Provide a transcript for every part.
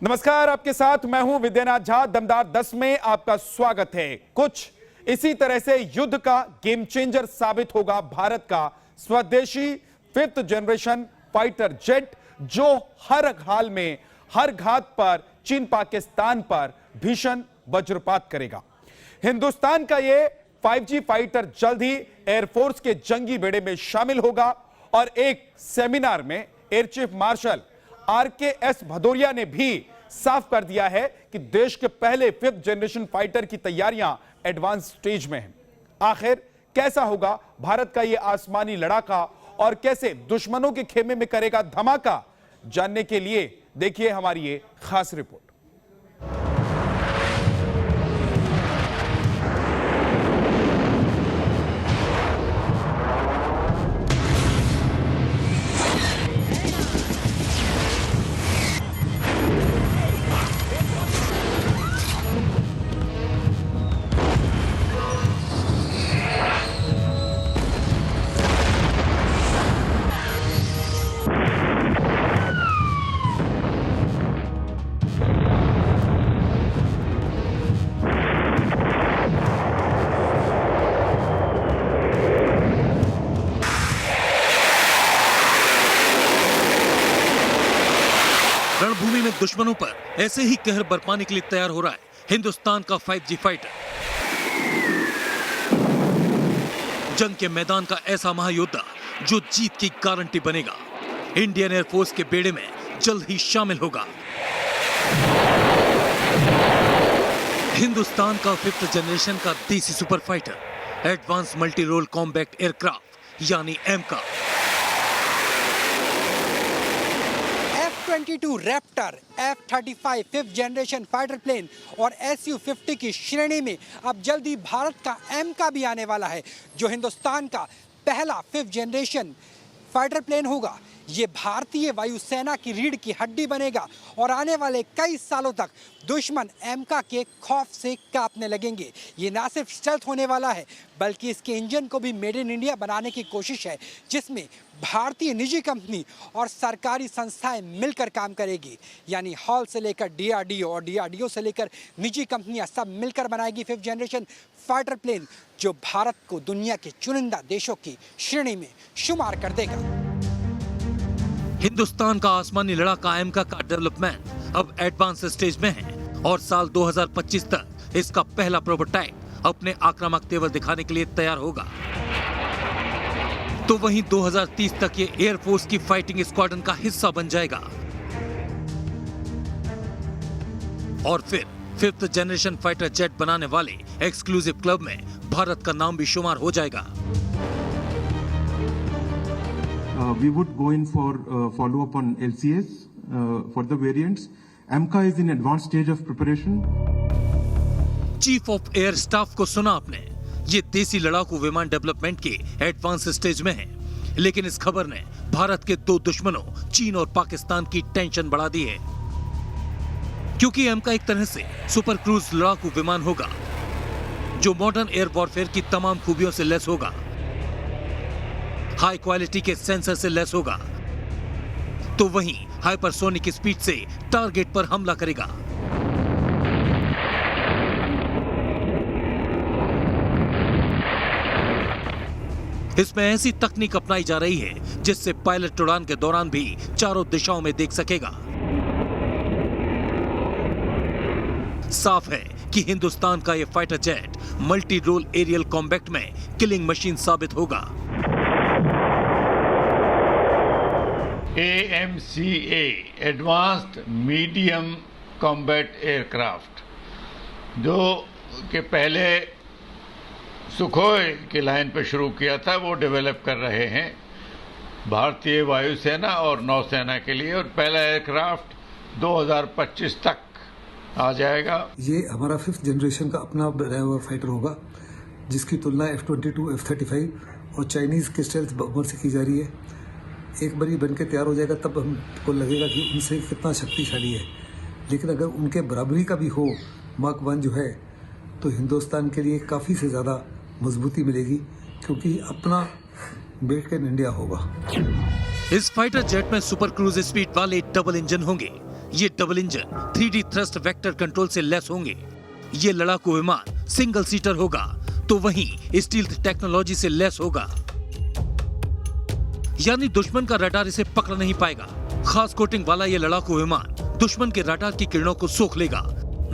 नमस्कार, आपके साथ मैं हूं विद्यानाथ झा। दमदार 10 में आपका स्वागत है। कुछ इसी तरह से युद्ध का गेम चेंजर साबित होगा भारत का स्वदेशी 5th जनरेशन फाइटर जेट, जो हर हाल में हर घात पर चीन पाकिस्तान पर भीषण वज्रपात करेगा। हिंदुस्तान का यह 5G फाइटर जल्द ही एयरफोर्स के जंगी बेड़े में शामिल होगा और एक सेमिनार में air chief marshal RKS Bhadauria ने भी साफ कर दिया है कि देश के पहले 5th जनरेशन फाइटर की तैयारियां एडवांस स्टेज में हैं। आखिर कैसा होगा भारत का यह आसमानी लड़ाका और कैसे दुश्मनों के खेमे में करेगा धमाका, जानने के लिए देखिए हमारी ये खास रिपोर्ट। रणभूमि में दुश्मनों पर ऐसे ही कहर बरपाने के लिए तैयार हो रहा है हिंदुस्तान का 5G फाइटर। जंग के मैदान का ऐसा महायोद्धा जो जीत की गारंटी बनेगा, इंडियन एयरफोर्स के बेड़े में जल्द ही शामिल होगा। हिंदुस्तान का 5th जनरेशन का देसी super fighter, advance multi role combat aircraft यानी AMCA. F-22 Raptor, F-35 5th generation fighter plane और Su-50 की श्रेणी में अब जल्दी भारत का एमका भी आने वाला है, जो हिंदुस्तान का पहला 5th जनरेशन फाइटर प्लेन होगा। ये भारतीय वायुसेना की रीढ़ की हड्डी बनेगा और आने वाले कई सालों तक दुश्मन एमका के खौफ से कांपने लगेंगे। ये ना सिर्फ स्टेल्थ होने वाला है, बल्कि इसके इंजन को भी मेड इन इंडिया बनाने की कोशिश है, जिसमें भारतीय निजी कंपनी और सरकारी संस्थाएं मिलकर काम करेगी। यानी हॉल से लेकर DRDO और DRDO से लेकर निजी कंपनियां सब मिलकर बनाएगी 5th जनरेशन फाइटर प्लेन, जो भारत को दुनिया के चुनिंदा देशों की श्रेणी में शुमार कर देगा। हिंदुस्तान का आसमानी लड़ाका एमका का डेवलपमेंट अब एडवांस स्टेज में है और साल 2025 तक इसका पहला प्रोटोटाइप अपने आक्रामक तेवर दिखाने के लिए तैयार होगा। तो वहीं 2030 तक ये एयरफोर्स की फाइटिंग स्क्वाड्रन का हिस्सा बन जाएगा और फिर 5th जनरेशन फाइटर जेट बनाने वाले एक्सक्लूसिव क्लब में भारत का नाम भी शुमार हो जाएगा। We would go in for follow-up on LCS for the variants. AMCA is in advanced stage of preparation. Chief of air staff को सुना आपने, ये देसी लड़ाकू विमान डेवलपमेंट के एडवांस स्टेज में है। लेकिन इस खबर ने भारत के दो दुश्मनों चीन और पाकिस्तान की टेंशन बढ़ा दी है, क्योंकि एमका एक तरह से सुपर क्रूज लड़ाकू विमान होगा जो मॉडर्न एयर वॉरफेयर की तमाम खूबियों से लैस होगा, हाई क्वालिटी के सेंसर से लैस होगा, तो वहीं हाइपरसोनिक स्पीड से टारगेट पर हमला करेगा। इसमें ऐसी तकनीक अपनाई जा रही है जिससे पायलट उड़ान के दौरान भी चारों दिशाओं में देख सकेगा। साफ है कि हिंदुस्तान का यह fighter jet multi role aerial combat में किलिंग मशीन साबित होगा। AMCA advanced medium combat aircraft, जो कि पहले सुखोई की लाइन पर शुरू किया था, वो डेवलप कर रहे हैं भारतीय वायुसेना और नौसेना के लिए, और पहला एयरक्राफ्ट 2025 तक आ जाएगा। ये हमारा 5th जनरेशन का अपना बनाया हुआ फाइटर होगा, जिसकी तुलना F-22, F-35 और चाइनीज के स्टेल्थ बमर से की जा रही है। एक बार ये बन के तैयार हो जाएगा तब हमको लगेगा कि उनसे कितना शक्तिशाली है। लेकिन अगर उनके बराबरी का भी हो मार्क 1 जो है, तो हिंदुस्तान के लिए काफ़ी से ज़्यादा मजबूती मिलेगी, क्योंकि अपना मेड इन इंडिया होगा। इस फाइटर जेट में सुपर क्रूज स्पीड वाले डबल इंजन होंगे, ये double engine 3D thrust vector control से लैस होंगे। ये लड़ाकू विमान सिंगल सीटर होगा, तो वहीं स्टील्थ टेक्नोलॉजी से लैस होगा, यानी दुश्मन का रडार इसे पकड़ नहीं पाएगा। खास कोटिंग वाला ये लड़ाकू विमान दुश्मन के रडार की किरणों को सोख लेगा।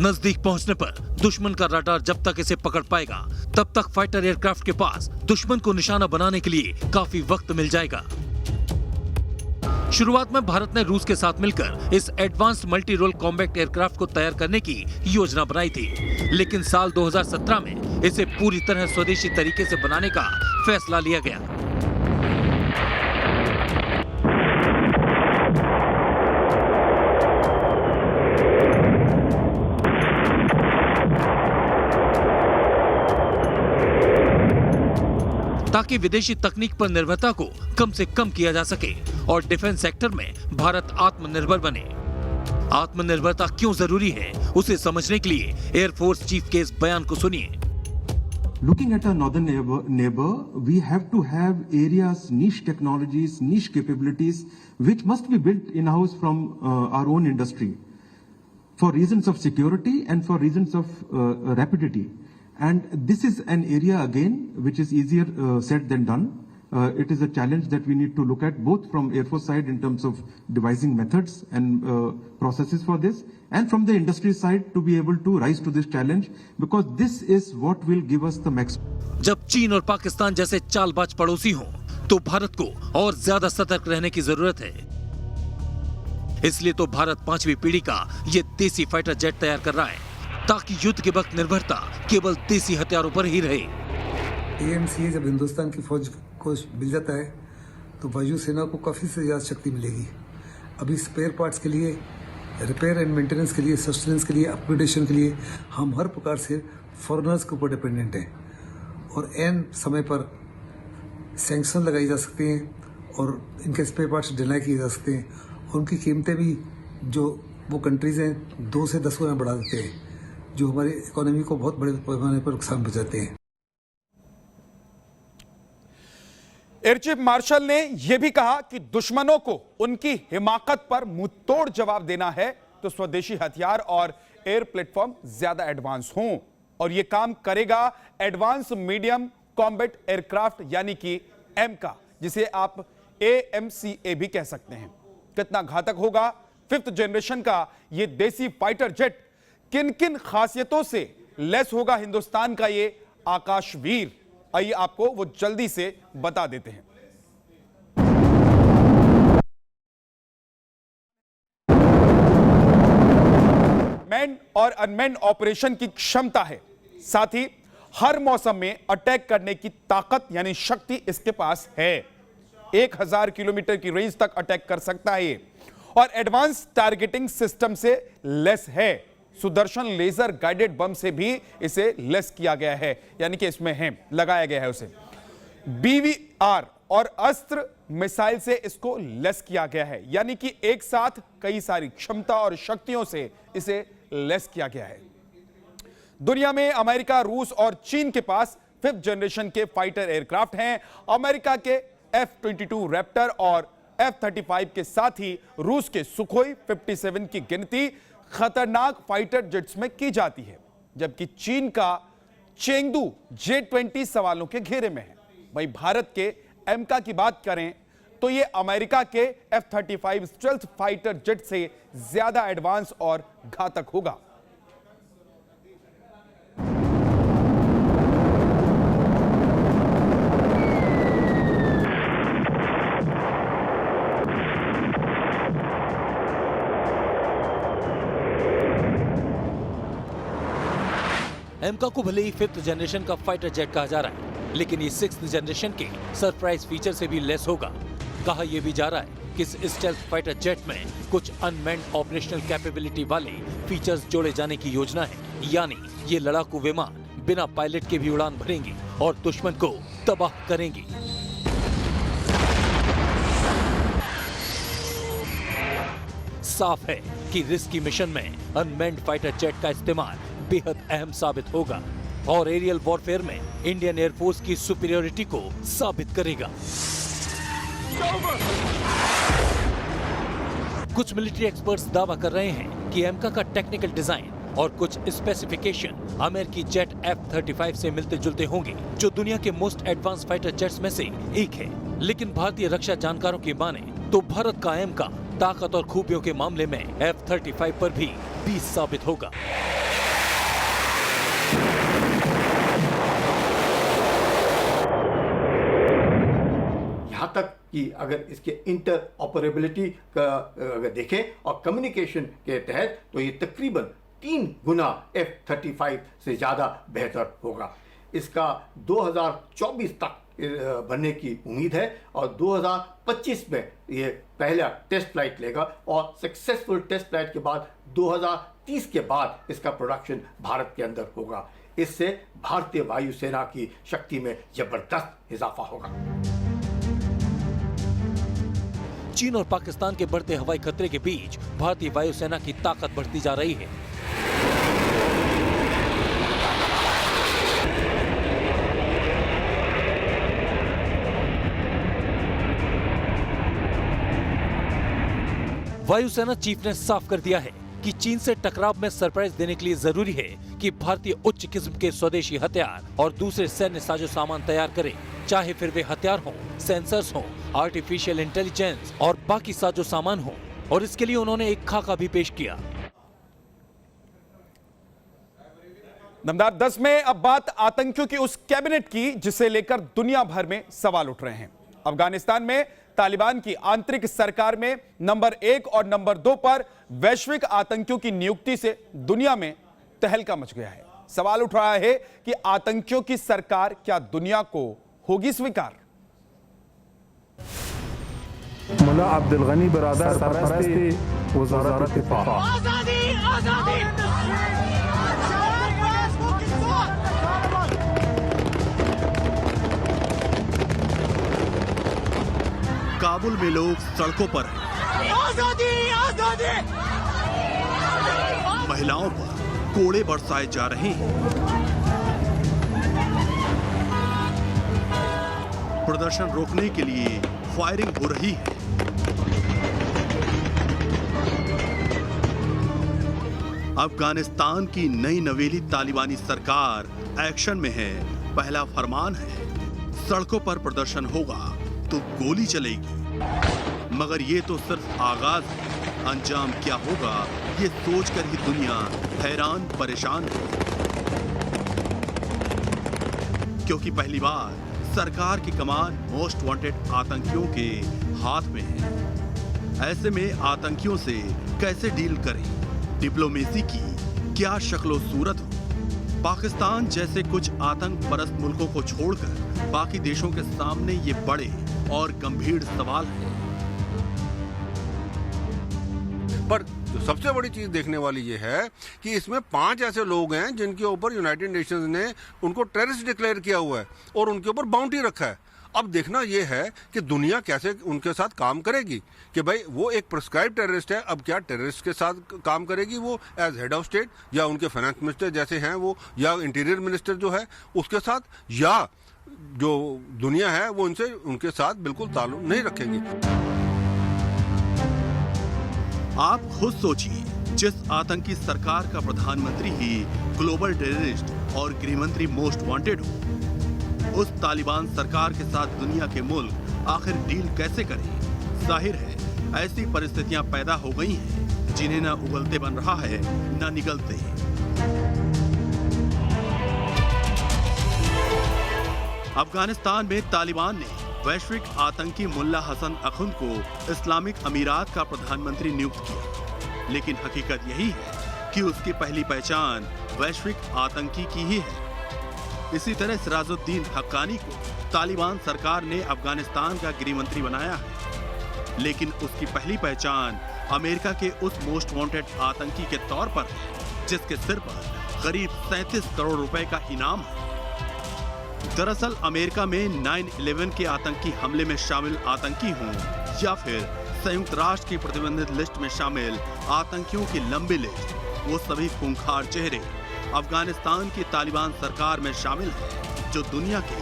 नजदीक पहुंचने पर दुश्मन का रडार जब तक इसे पकड़ पाएगा, तब तक फाइटर एयरक्राफ्ट के पास दुश्मन को निशाना बनाने के लिए काफी वक्त मिल जाएगा। शुरुआत में भारत ने रूस के साथ मिलकर इस advanced multi role combat aircraft को तैयार करने की योजना बनाई थी, लेकिन साल 2017 में इसे पूरी तरह स्वदेशी तरीके से बनाने का फैसला लिया गया। ताकि विदेशी तकनीक पर निर्भरता को कम से कम किया जा सके और डिफेंस सेक्टर में भारत आत्मनिर्भर बने। आत्मनिर्भरता क्यों जरूरी है, उसे समझने के लिए एयरफोर्स चीफ के इस बयान को सुनिए। Looking at our northern neighbor, we have to have areas, niche technologies, niche capabilities, which must be built in-house from our own industry for reasons of security and for reasons of rapidity. And this is an area again which is easier said than done. It is a challenge that we need to look at both from Air Force side in terms of devising methods and processes for this, and from the industry side to be able to rise to this challenge, because this is what will give us the maximum. जब चीन और पाकिस्तान जैसे चालबाज पड़ोसी हों, तो भारत को और ज्यादा सतर्क रहने की जरूरत है। इसलिए तो भारत 5वीं पीढ़ी का ये देसी फाइटर जेट तैयार कर रहा है, ताकि युद्ध के वक्त निर्भरता केवल देसी हथियारों पर ही रहे। AMCA जब हिंदुस्तान की फौज को मिल जाता है, तो वायुसेना को काफ़ी से ज़्यादा शक्ति मिलेगी। अभी स्पेयर पार्ट्स के लिए, रिपेयर एंड मेंटेनेंस के लिए, सस्टेनेंस के लिए, अपग्रेडेशन के लिए हम हर प्रकार से फॉरेनर्स के ऊपर डिपेंडेंट हैं, और एन समय पर सैंक्शन लगाई जा सकते हैं और इनके स्पेयर पार्ट्स डिनाई किए जा सकते हैं, और उनकी कीमतें भी जो वो कंट्रीज़ हैं 2 से 10 गुना बढ़ा देते हैं, जो हमारी इकोनॉमी को बहुत बड़े पैमाने पर नुकसान पहुंचाते हैं। एयर चीफ मार्शल ने यह भी कहा कि दुश्मनों को उनकी हिमाकत पर मुंहतोड़ जवाब देना है तो स्वदेशी हथियार और एयर प्लेटफॉर्म ज्यादा एडवांस हों, और यह काम करेगा एडवांस मीडियम कॉम्बैट एयरक्राफ्ट यानी कि एमका, जिसे आप AMCA भी कह सकते हैं। कितना घातक होगा 5th जनरेशन का यह देसी फाइटर जेट, किन किन खासियतों से लैस होगा हिंदुस्तान का ये आकाशवीर, आइए आपको वो जल्दी से बता देते हैं। मैन और अनमैन ऑपरेशन की क्षमता है, साथ ही हर मौसम में अटैक करने की ताकत यानी शक्ति इसके पास है। 1000 किलोमीटर की रेंज तक अटैक कर सकता है ये, और एडवांस टारगेटिंग सिस्टम से लेस है। सुदर्शन लेजर गाइडेड बम से भी इसे लेस किया गया है, यानी कि इसमें है लगाया गया है उसे। BVR और अस्त्र मिसाइल से इसको लेस किया गया है, यानी कि एक साथ कई सारी क्षमता और शक्तियों से इसे लेस किया गया है। दुनिया में अमेरिका, रूस और चीन के पास 5th जनरेशन के फाइटर एयरक्राफ्ट हैं। अमेरिका के F-22 रैप्टर और F-35 के साथ ही रूस के सुखोई 57 की गिनती खतरनाक फाइटर जेट्स में की जाती है, जबकि चीन का चेंगडू J-20 सवालों के घेरे में है। वहीं भारत के एमका की बात करें तो यह अमेरिका के F-35 स्टेल्थ फाइटर जेट से ज्यादा एडवांस और घातक होगा। एमका को भले ही 5th जनरेशन का फाइटर जेट कहा जा रहा है, लेकिन ये 6th जनरेशन के सरप्राइज फीचर से भी लेस होगा। कहा यह भी जा रहा है कि इस स्टेल्थ फाइटर जेट में कुछ अनमैन्ड ऑपरेशनल कैपेबिलिटी वाले फीचर्स जोड़े जाने की योजना है, यानी ये लड़ाकू विमान बिना पायलट के भी उड़ान भरेंगे और दुश्मन को तबाह करेंगे। साफ है कि रिस्की मिशन में अनमैन्ड फाइटर जेट का इस्तेमाल बेहद अहम साबित होगा और एरियल वॉरफेयर में इंडियन एयरफोर्स की सुपीरियरिटी को साबित करेगा। कुछ मिलिट्री एक्सपर्ट्स दावा कर रहे हैं कि एमका का टेक्निकल डिजाइन और कुछ स्पेसिफिकेशन अमेरिकी जेट F-35 से मिलते जुलते होंगे, जो दुनिया के मोस्ट एडवांस फाइटर जेट्स में से एक है। लेकिन भारतीय रक्षा जानकारों की माने तो भारत का एमका ताकत और खूबियों के मामले में F-35 पर भी 20 साबित होगा। यहाँ तक कि अगर इसके इंटर ऑपरेबिलिटी का अगर देखें और कम्युनिकेशन के तहत तो ये तकरीबन 3 गुना F-35 से ज़्यादा बेहतर होगा। इसका 2024 तक बनने की उम्मीद है और 2025 में ये पहला टेस्ट फ्लाइट लेगा और सक्सेसफुल टेस्ट फ्लाइट के बाद 2030 के बाद इसका प्रोडक्शन भारत के अंदर होगा। इससे भारतीय वायुसेना की शक्ति में जबरदस्त इजाफा होगा। चीन और पाकिस्तान के बढ़ते हवाई खतरे के बीच भारतीय वायुसेना की ताकत बढ़ती जा रही है। वायुसेना चीफ ने साफ कर दिया है कि चीन से टकराव में सरप्राइज देने के लिए जरूरी है कि भारतीय उच्च किस्म के स्वदेशी हथियार और दूसरे सैन्य साजो सामान तैयार करें, चाहे फिर वे हथियार हों, सेंसर्स हों, आर्टिफिशियल इंटेलिजेंस और बाकी साजो सामान हों। और इसके लिए उन्होंने एक खाका भी पेश किया। दमदार 10 में अब बात आतंकियों की उस कैबिनेट की जिसे लेकर दुनिया भर में सवाल उठ रहे हैं। अफगानिस्तान में तालिबान की आंतरिक सरकार में नंबर 1 और नंबर 2 पर वैश्विक आतंकियों की नियुक्ति से दुनिया में तहलका मच गया है। सवाल उठ रहा है कि आतंकियों की सरकार क्या दुनिया को होगी स्वीकार? मुल्ला अब्दुल गनी बरादर सरपरस्ती वज़ारत दिफा। आजादी आजादी काबुल में लोग सड़कों पर हैं। आजादी आजादी। महिलाओं पर कोड़े बरसाए जा रहे हैं। प्रदर्शन रोकने के लिए फायरिंग हो रही है। अफगानिस्तान की नई नवेली तालिबानी सरकार एक्शन में है। पहला फरमान है, सड़कों पर प्रदर्शन होगा तो गोली चलेगी। मगर ये तो सिर्फ आगाज है, अंजाम क्या होगा ये सोचकर ही दुनिया हैरान परेशान है। क्योंकि पहली बार सरकार की कमान मोस्ट वांटेड आतंकियों के हाथ में है। ऐसे में आतंकियों से कैसे डील करें? डिप्लोमेसी की क्या शक्लो सूरत हो? पाकिस्तान जैसे कुछ आतंक परस्त मुल्कों को छोड़कर बाकी देशों के सामने ये बड़े और गंभीर सवाल है। पर जो सबसे बड़ी चीज देखने वाली ये है कि इसमें 5 ऐसे लोग हैं जिनके ऊपर यूनाइटेड नेशंस ने उनको टेररिस्ट डिक्लेयर किया हुआ है और उनके ऊपर बाउंड्री रखा है। अब देखना यह है कि दुनिया कैसे उनके साथ काम करेगी कि भाई वो एक प्रिस्क्राइब टेररिस्ट है, अब क्या टेररिस्ट के साथ काम करेगी वो एज हेड ऑफ स्टेट, या उनके फाइनेंस मिनिस्टर जैसे हैं वो, या इंटीरियर मिनिस्टर जो है उसके साथ, या जो दुनिया है वो उनसे उनके साथ बिल्कुल ताल्लुक नहीं रखेंगी। आप खुद सोचिए, जिस आतंकी सरकार का प्रधानमंत्री ही ग्लोबल टेररिस्ट और गृहमंत्री मोस्ट वांटेड हो, उस तालिबान सरकार के साथ दुनिया के मुल्क आखिर डील कैसे करें? जाहिर है ऐसी परिस्थितियां पैदा हो गई हैं जिन्हें न उगलते बन रहा है न निगलते। अफगानिस्तान में तालिबान ने वैश्विक आतंकी मुल्ला हसन अखुंद को इस्लामिक अमीरात का प्रधानमंत्री नियुक्त किया, लेकिन हकीकत यही है कि उसकी पहली पहचान वैश्विक आतंकी की ही है। इसी तरह सिराजुद्दीन हक्कानी को तालिबान सरकार ने अफगानिस्तान का गृहमंत्री बनाया है, लेकिन उसकी पहली पहचान अमेरिका के उस मोस्ट वांटेड आतंकी के तौर पर है जिसके सिर पर करीब 37 करोड़ रुपए का इनाम है। दरअसल अमेरिका में 9/11 के आतंकी हमले में शामिल आतंकी हों या फिर संयुक्त राष्ट्र की प्रतिबंधित लिस्ट में शामिल आतंकियों की लंबी लिस्ट, वो सभी खूंखार चेहरे अफगानिस्तान की तालिबान सरकार में शामिल हैं, जो दुनिया के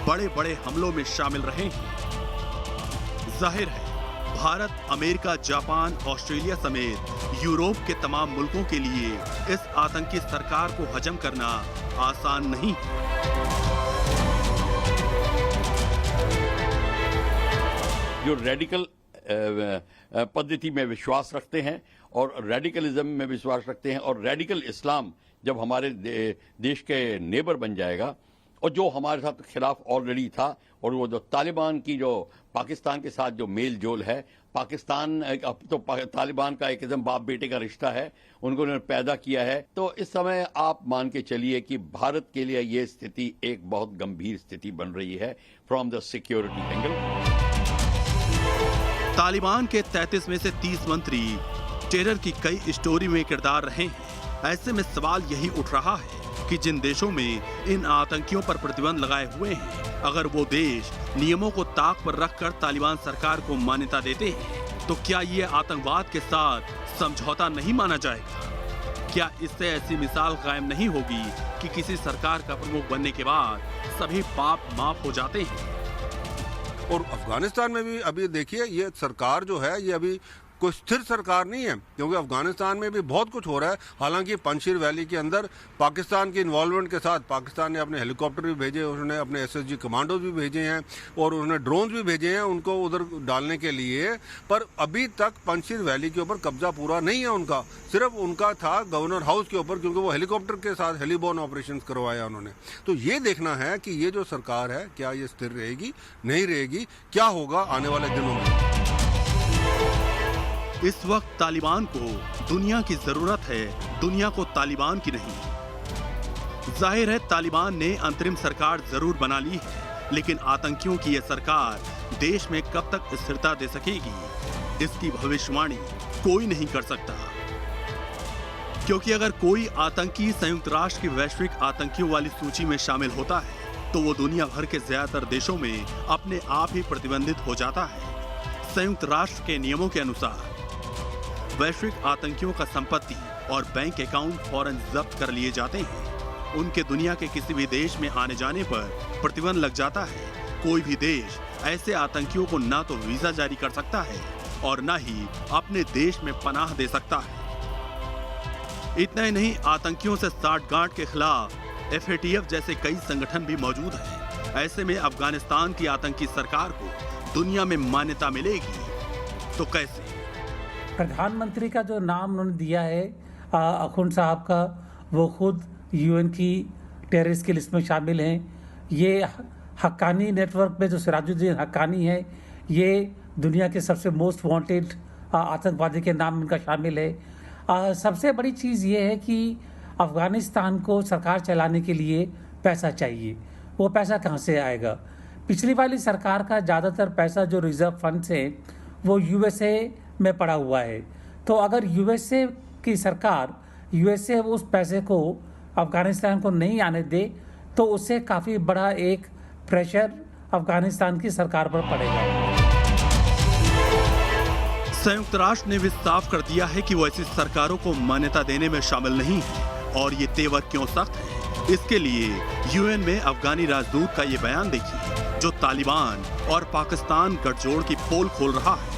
बड़े बड़े हमलों में शामिल रहे हैं। जाहिर है भारत, अमेरिका, जापान, ऑस्ट्रेलिया समेत यूरोप के तमाम मुल्कों के लिए इस आतंकी सरकार को हजम करना आसान नहीं। जो रेडिकल पद्धति में विश्वास रखते हैं और रेडिकलिज्म में विश्वास रखते हैं, और रेडिकल इस्लाम जब हमारे देश के नेबर बन जाएगा, और जो हमारे साथ खिलाफ ऑलरेडी था, और वो जो तालिबान की जो पाकिस्तान के साथ जो मेल जोल है, पाकिस्तान अब तो तालिबान का एक एकदम बाप बेटे का रिश्ता है, उनको उन्होंने पैदा किया है। तो इस समय आप मान के चलिए कि भारत के लिए ये स्थिति एक बहुत गंभीर स्थिति बन रही है from the security angle. Taliban के 33 में से 30 मंत्री टेरर की कई स्टोरी में किरदार रहे हैं। ऐसे में सवाल यही उठ रहा है कि जिन देशों में इन आतंकियों पर प्रतिबंध लगाए हुए हैं, अगर वो देश नियमों को ताक पर रखकर तालिबान सरकार को मान्यता देते हैं, तो क्या ये आतंकवाद के साथ समझौता नहीं माना जाएगा? क्या इससे ऐसी मिसाल कायम नहीं होगी कि किसी सरकार का प्रमुख बनने के बाद सभी पाप माफ हो जाते हैं? और अफगानिस्तान में भी अभी देखिए, ये सरकार जो है ये अभी कोई स्थिर सरकार नहीं है, क्योंकि अफगानिस्तान में भी बहुत कुछ हो रहा है। हालांकि पंजशीर वैली के अंदर पाकिस्तान की इन्वॉल्वमेंट के साथ पाकिस्तान ने अपने हेलीकॉप्टर भी भेजे, उन्होंने अपने एसएसजी कमांडोज भी भेजे हैं, और उन्होंने ड्रोन भी भेजे हैं उनको उधर डालने के लिए। पर अभी तक पंजशीर वैली के ऊपर कब्जा पूरा नहीं है उनका, सिर्फ उनका था गवर्नर हाउस के ऊपर, क्योंकि वो हेलीकॉप्टर के साथ हेलीबॉर्न ऑपरेशन करवाया उन्होंने। तो ये देखना है कि ये जो सरकार है क्या ये स्थिर रहेगी, नहीं रहेगी, क्या होगा आने वाले दिनों में। इस वक्त तालिबान को दुनिया की जरूरत है, दुनिया को तालिबान की नहीं। जाहिर है तालिबान ने अंतरिम सरकार जरूर बना ली है, लेकिन आतंकियों की यह सरकार देश में कब तक स्थिरता दे सकेगी, इसकी भविष्यवाणी कोई नहीं कर सकता। क्योंकि अगर कोई आतंकी संयुक्त राष्ट्र की वैश्विक आतंकियों वाली सूची में शामिल होता है, तो वो दुनिया भर के ज्यादातर देशों में अपने आप ही प्रतिबंधित हो जाता है। संयुक्त राष्ट्र के नियमों के अनुसार वैश्विक आतंकियों का संपत्ति और बैंक अकाउंट फौरन जब्त कर लिए जाते हैं। उनके दुनिया के किसी भी देश में आने जाने पर प्रतिबंध लग जाता है। कोई भी देश ऐसे आतंकियों को ना तो वीजा जारी कर सकता है और ना ही अपने देश में पनाह दे सकता है। इतना ही नहीं, आतंकियों से साठगांठ के खिलाफ FATF जैसे कई संगठन भी मौजूद हैं। ऐसे में अफगानिस्तान की आतंकी सरकार को दुनिया में मान्यता मिलेगी तो कैसे? प्रधानमंत्री का जो नाम उन्होंने दिया है अखुंड साहब का, वो खुद UN की टेररिस्ट की लिस्ट में शामिल हैं। ये हक्कानी नेटवर्क में जो सिराजुद्दीन हक्कानी है, ये दुनिया के सबसे मोस्ट वांटेड आतंकवादी के नाम उनका शामिल है। सबसे बड़ी चीज़ ये है कि अफ़गानिस्तान को सरकार चलाने के लिए पैसा चाहिए। वो पैसा कहाँ से आएगा? पिछली वाली सरकार का ज़्यादातर पैसा जो रिजर्व फंड से वो USA में पड़ा हुआ है। तो अगर USA की सरकार USA उस पैसे को अफ़गानिस्तान को नहीं आने दे, तो उससे काफ़ी बड़ा एक प्रेशर अफ़गानिस्तान की सरकार पर पड़ेगा। संयुक्त राष्ट्र ने भी साफ कर दिया है कि वो ऐसी सरकारों को मान्यता देने में शामिल नहीं है। और ये तेवर क्यों सख्त है, इसके लिए UN में अफगानी राजदूत का ये बयान देखिए, जो तालिबान और पाकिस्तान गठजोड़ की पोल खोल रहा है।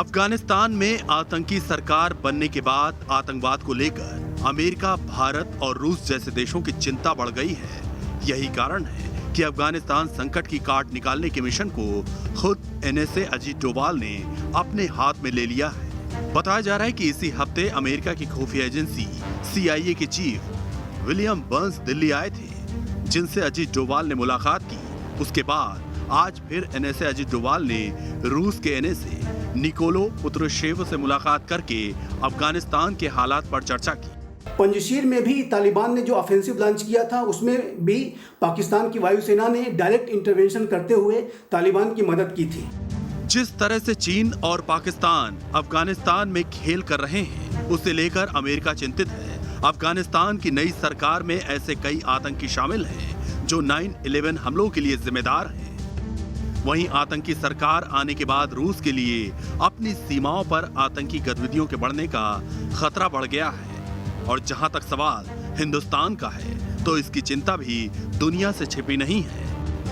अफगानिस्तान में आतंकी सरकार बनने के बाद आतंकवाद को लेकर अमेरिका, भारत और रूस जैसे देशों की चिंता बढ़ गई है। यही कारण है कि अफगानिस्तान संकट की काट निकालने के मिशन को खुद NSA अजीत डोभाल ने अपने हाथ में ले लिया है। बताया जा रहा है कि इसी हफ्ते अमेरिका की खुफिया एजेंसी CIA के चीफ विलियम बर्न्स दिल्ली आए थे, जिनसे अजीत डोभाल ने मुलाकात की। उसके बाद आज फिर NSA अजीत डोभाल ने रूस के NSA निकोलो पुत्रुशेव से मुलाकात करके अफगानिस्तान के हालात पर चर्चा की। पंजशीर में भी तालिबान ने जो ऑफेंसिव लॉन्च किया था उसमें भी पाकिस्तान की वायुसेना ने डायरेक्ट इंटरवेंशन करते हुए तालिबान की मदद की थी। जिस तरह से चीन और पाकिस्तान अफगानिस्तान में खेल कर रहे हैं, उसे लेकर अमेरिका चिंतित है। अफगानिस्तान की नई सरकार में ऐसे कई आतंकी शामिल हैं जो 9/11 हमलों के लिए जिम्मेदार हैं। वहीं आतंकी सरकार आने के बाद रूस के लिए अपनी सीमाओं पर आतंकी गतिविधियों के बढ़ने का खतरा बढ़ गया है। और जहां तक सवाल हिंदुस्तान का है, तो इसकी चिंता भी दुनिया से छिपी नहीं है।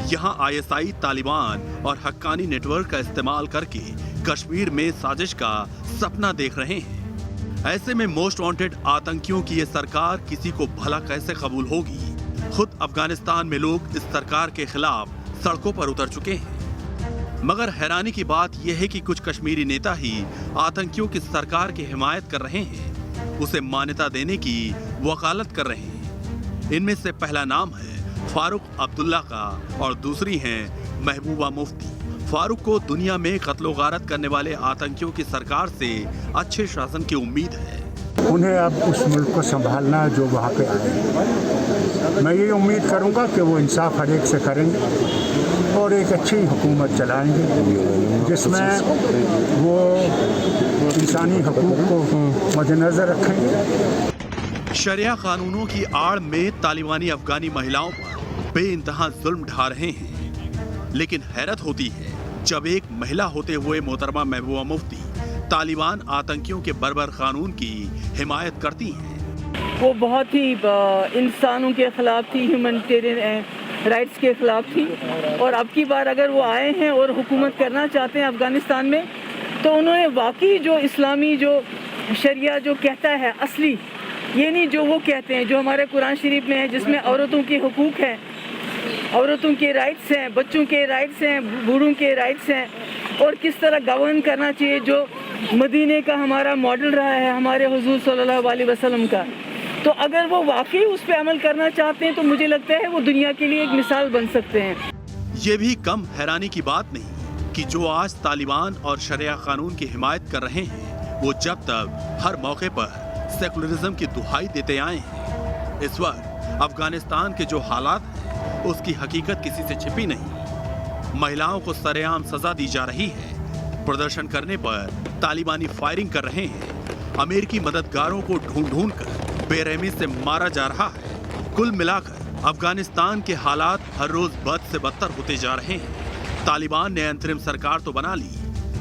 यहाँ ISI, तालिबान और हक्कानी नेटवर्क का इस्तेमाल करके कश्मीर में साजिश का सपना देख रहे हैं। ऐसे में मोस्ट वांटेड आतंकियों की ये सरकार किसी को भला कैसे कबूल होगी? खुद अफगानिस्तान में लोग इस सरकार के खिलाफ सड़कों पर उतर चुके हैं। मगर हैरानी की बात यह है कि कुछ कश्मीरी नेता ही आतंकियों की सरकार की हिमायत कर रहे हैं, उसे मान्यता देने की वकालत कर रहे हैं। इनमें से पहला नाम है फारूक अब्दुल्ला का और दूसरी हैं महबूबा मुफ्ती। फारूक को दुनिया में कत्लो गारत करने वाले आतंकियों की सरकार से अच्छे शासन की उम्मीद है। उन्हें अब उस मुल्क को संभालना जो वहाँ पे आए, मैं ये उम्मीद करूँगा कि वो इंसाफ हर एक से करेंगे और एक अच्छी हुकूमत चलाएंगे जिसमें वो इंसानी हकूक़ को मद्देनज़र रखेंगे। शरिया कानूनों की आड़ में तालिबानी अफगानी महिलाओं पर बेइंतहा जुल्म ढा रहे हैं। लेकिन हैरत होती है जब एक महिला होते हुए मोहतरमा महबूबा मुफ्ती तालिबान आतंकियों के बर्बर कानून की हिमायत करती हैं। वो बहुत ही इंसानों के खिलाफ थी, ह्यूमैनिटेरियन राइट्स के खिलाफ थी। और अब की बार अगर वो आए हैं और हुकूमत करना चाहते हैं अफगानिस्तान में, तो उन्होंने वाकई जो इस्लामी जो शरिया जो कहता है असली, ये नहीं जो वो कहते हैं, जो हमारे कुरान शरीफ में है, जिसमें औरतों के हुकूक हैं, औरतों के राइट्स हैं, बच्चों के राइट्स हैं, बूढ़ों के राइट्स हैं, और किस तरह गवर्न करना चाहिए, जो मदीने का हमारा मॉडल रहा है, हमारे हुजूर सल्लल्लाहु अलैहि वसल्लम का। तो अगर वो वाकई उस पर अमल करना चाहते हैं तो मुझे लगता है वो दुनिया के लिए एक मिसाल बन सकते हैं। ये भी कम हैरानी की बात नहीं कि जो आज तालिबान और शरिया कानून की हिमायत कर रहे हैं, वो जब तक हर मौके पर सेकुलरिज्म की दुहाई देते आए हैं। इस वक्त अफगानिस्तान के जो हालात हैं, उसकी हकीकत किसी से छिपी नहीं। महिलाओं को सरेआम सजा दी जा रही है, प्रदर्शन करने पर तालिबानी फायरिंग कर रहे हैं, अमेरिकी मददगारों को ढूंढ कर बेरहमी से मारा जा रहा है। कुल मिलाकर अफगानिस्तान के हालात हर रोज बद से बदतर होते जा रहे हैं। तालिबान ने अंतरिम सरकार तो बना ली,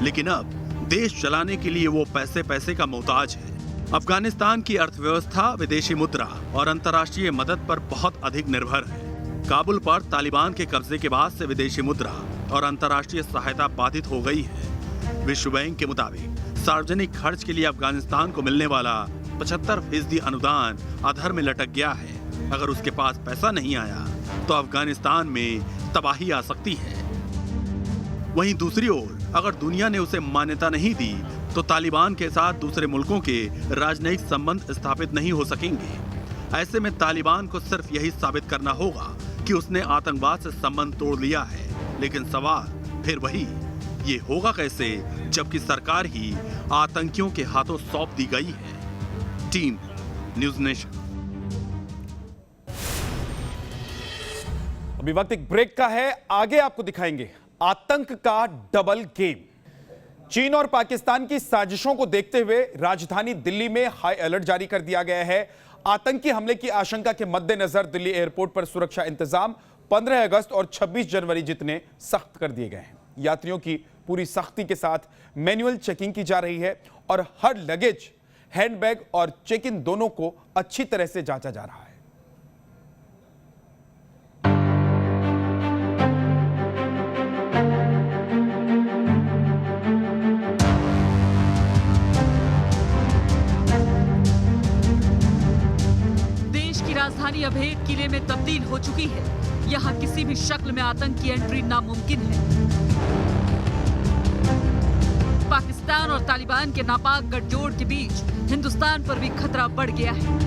लेकिन अब देश चलाने के लिए वो पैसे का मोहताज है। अफगानिस्तान की अर्थव्यवस्था विदेशी मुद्रा और अंतर्राष्ट्रीय मदद पर बहुत अधिक निर्भर है। काबुल पर तालिबान के कब्जे के बाद से विदेशी मुद्रा और अंतर्राष्ट्रीय सहायता बाधित हो गई है। विश्व बैंक के मुताबिक सार्वजनिक खर्च के लिए अफगानिस्तान को मिलने वाला 75% अनुदान अधर में लटक गया है। अगर उसके पास पैसा नहीं आया तो अफगानिस्तान में तबाही आ सकती है। वहीं दूसरी ओर अगर दुनिया ने उसे मान्यता नहीं दी तो तालिबान के साथ दूसरे मुल्कों के राजनयिक संबंध स्थापित नहीं हो सकेंगे। ऐसे में तालिबान को सिर्फ यही साबित करना होगा कि उसने आतंकवाद से संबंध तोड़ लिया है। लेकिन सवाल फिर वही, ये होगा कैसे जबकि सरकार ही आतंकियों के हाथों सौंप दी गई है। Team news nation. अभी वक्त एक ब्रेक का है, आगे आपको दिखाएंगे आतंक का डबल गेम। चीन और पाकिस्तान की साजिशों को देखते हुए राजधानी दिल्ली में हाई अलर्ट जारी कर दिया गया है। आतंकी हमले की आशंका के मद्देनजर दिल्ली एयरपोर्ट पर सुरक्षा इंतजाम 15 अगस्त और 26 जनवरी जितने सख्त कर दिए गए हैं। यात्रियों की पूरी सख्ती के साथ मैनुअल चेकिंग की जा रही है और हर लगेज, हैंडबैग और चेक इन दोनों को अच्छी तरह से जांचा जा रहा है। राजधानी अब एक किले में तब्दील हो चुकी है। यहाँ किसी भी शक्ल में आतंक की एंट्री नामुमकिन है। पाकिस्तान और तालिबान के नापाक गठजोड़ के बीच हिंदुस्तान पर भी खतरा बढ़ गया है।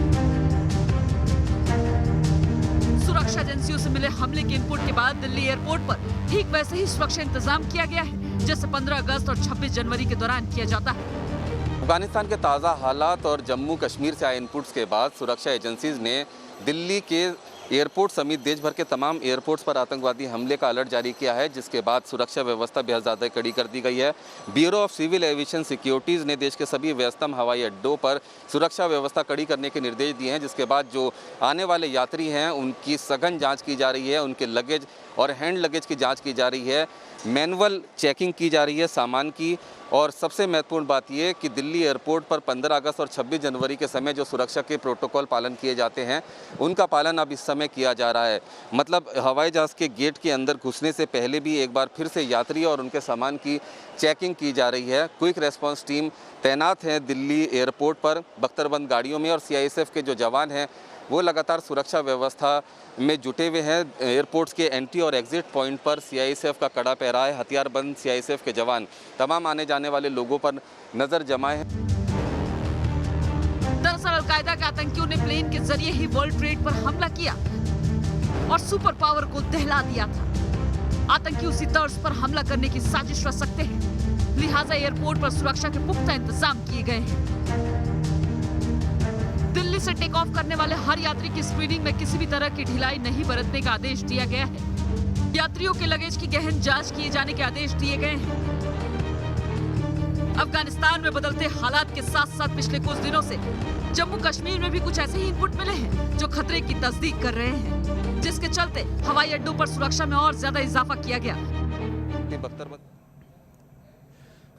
सुरक्षा एजेंसियों से मिले हमले के इनपुट के बाद दिल्ली एयरपोर्ट पर ठीक वैसे ही सुरक्षा इंतजाम किया गया है जैसे 15 अगस्त और 26 जनवरी के दौरान किया जाता है। अफगानिस्तान के ताज़ा हालात और जम्मू कश्मीर से आए इनपुट्स के बाद सुरक्षा एजेंसीज ने दिल्ली के एयरपोर्ट समेत देश भर के तमाम एयरपोर्ट्स पर आतंकवादी हमले का अलर्ट जारी किया है, जिसके बाद सुरक्षा व्यवस्था बेहद ज़्यादा कड़ी कर दी गई है। Bureau of Civil Aviation Securities ने देश के सभी व्यस्तम हवाई अड्डों पर सुरक्षा व्यवस्था कड़ी करने के निर्देश दिए हैं, जिसके बाद जो आने वाले यात्री हैं उनकी सघन जाँच की जा रही है, उनके लगेज और हैंड लगेज की जाँच की जा रही है, मैनुअल चेकिंग की जा रही है सामान की। और सबसे महत्वपूर्ण बात यह कि दिल्ली एयरपोर्ट पर 15 अगस्त और 26 जनवरी के समय जो सुरक्षा के प्रोटोकॉल पालन किए जाते हैं उनका पालन अब इस समय किया जा रहा है। मतलब हवाई जहाज़ के गेट के अंदर घुसने से पहले भी एक बार फिर से यात्री और उनके सामान की चेकिंग की जा रही है। क्विक रेस्पॉन्स टीम तैनात है दिल्ली एयरपोर्ट पर बख्तरबंद गाड़ियों में, और CISF के जो जवान हैं वो लगातार सुरक्षा व्यवस्था में जुटे हुए हैं। एयरपोर्ट्स के एंट्री और एग्जिट पॉइंट पर CISF का कड़ा पहरा है। हथियारबंद CISF के जवान तमाम आने जाने वाले लोगों पर नजर जमाए हैं। दरअसल अलकायदा के आतंकियों ने प्लेन के जरिए ही वर्ल्ड ट्रेड पर हमला किया और सुपर पावर को दहला दिया था। आतंकी उसी तर्ज पर हमला करने की साजिश रच सकते हैं, लिहाजा एयरपोर्ट पर सुरक्षा के पुख्ता इंतजाम किए गए हैं। दिल्ली से टेक ऑफ करने वाले हर यात्री की स्क्रीनिंग में किसी भी तरह की ढिलाई नहीं बरतने का आदेश दिया गया है। यात्रियों के लगेज की गहन जांच किए जाने के आदेश दिए गए हैं। अफगानिस्तान में बदलते हालात के साथ साथ पिछले कुछ दिनों से जम्मू कश्मीर में भी कुछ ऐसे ही इनपुट मिले हैं जो खतरे की तस्दीक कर रहे हैं, जिसके चलते हवाई अड्डों पर सुरक्षा में और ज्यादा इजाफा किया गया।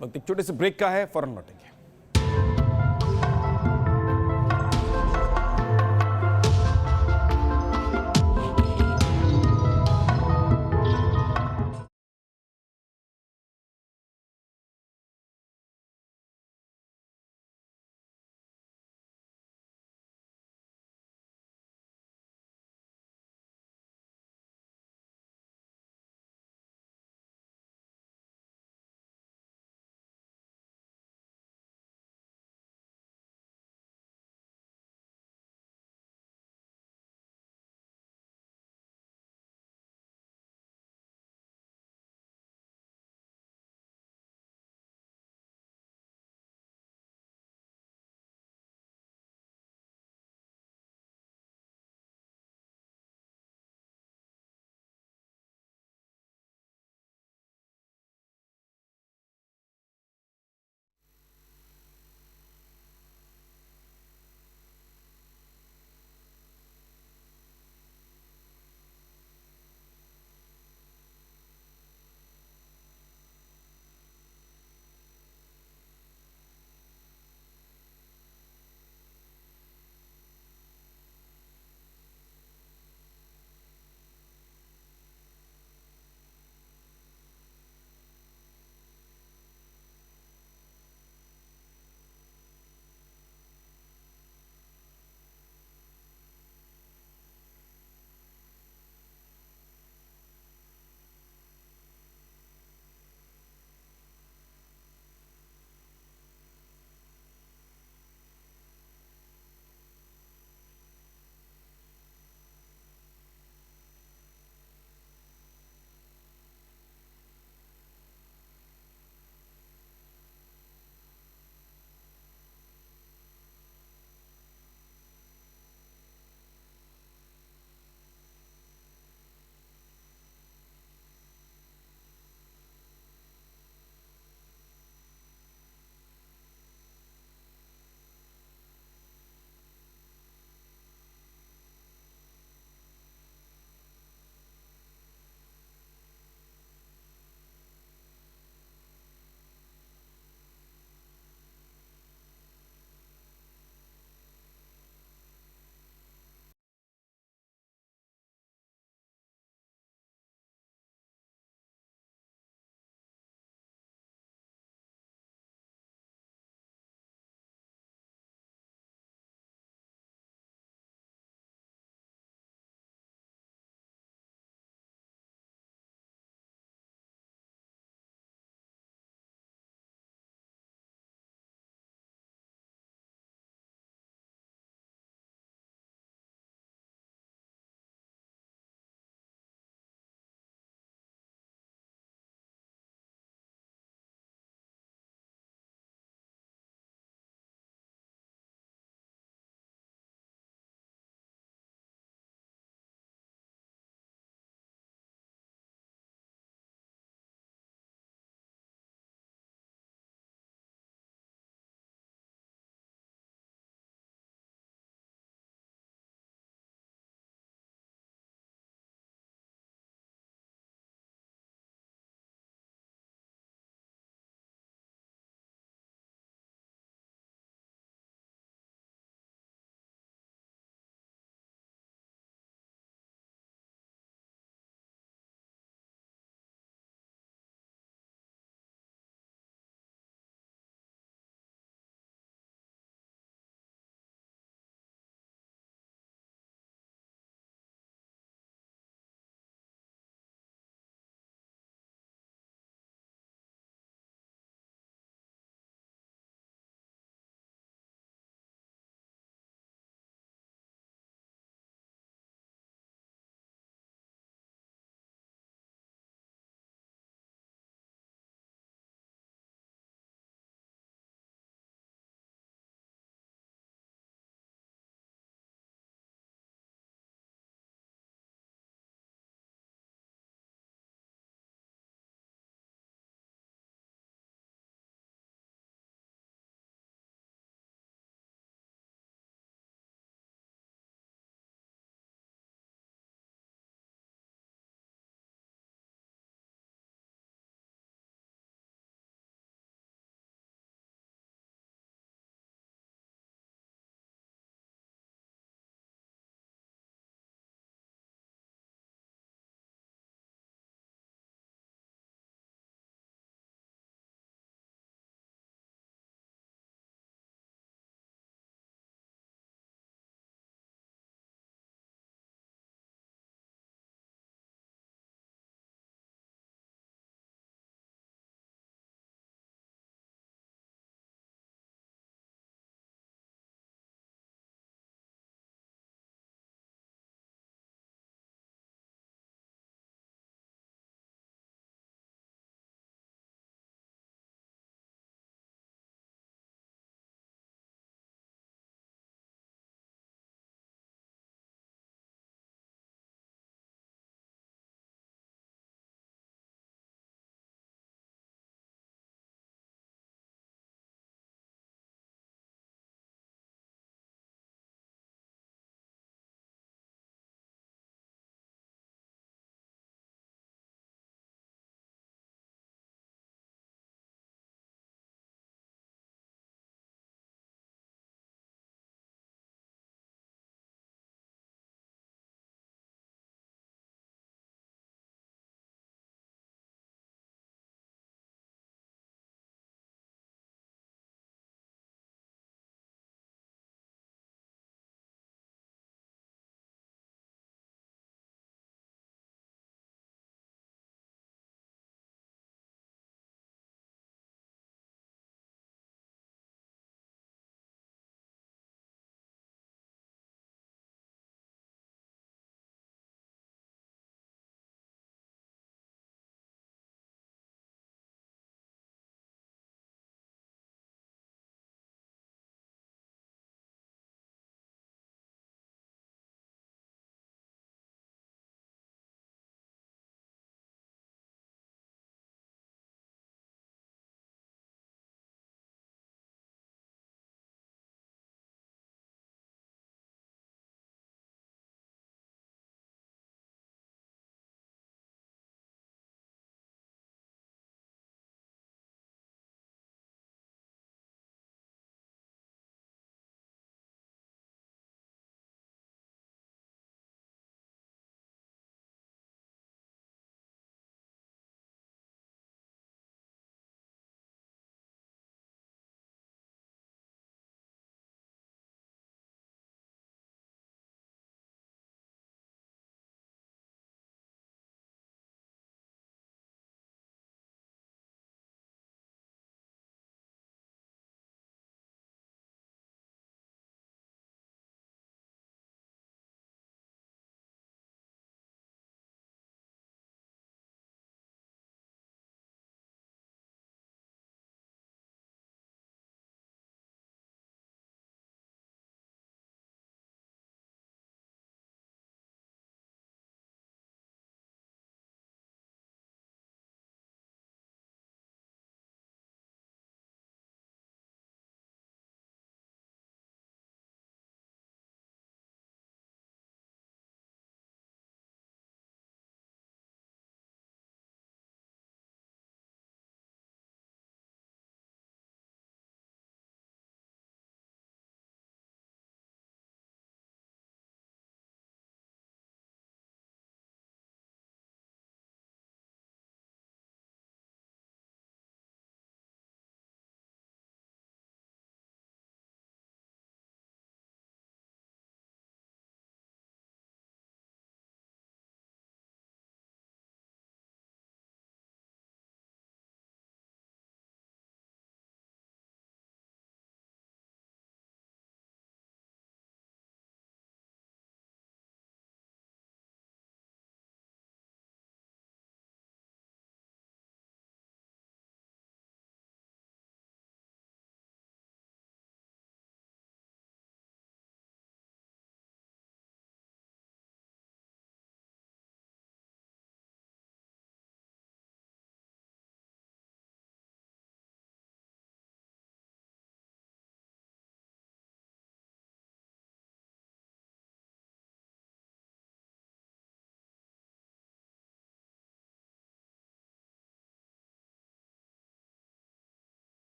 वक्त एक छोटे से ब्रेक का है, फौरन लौटेंगे।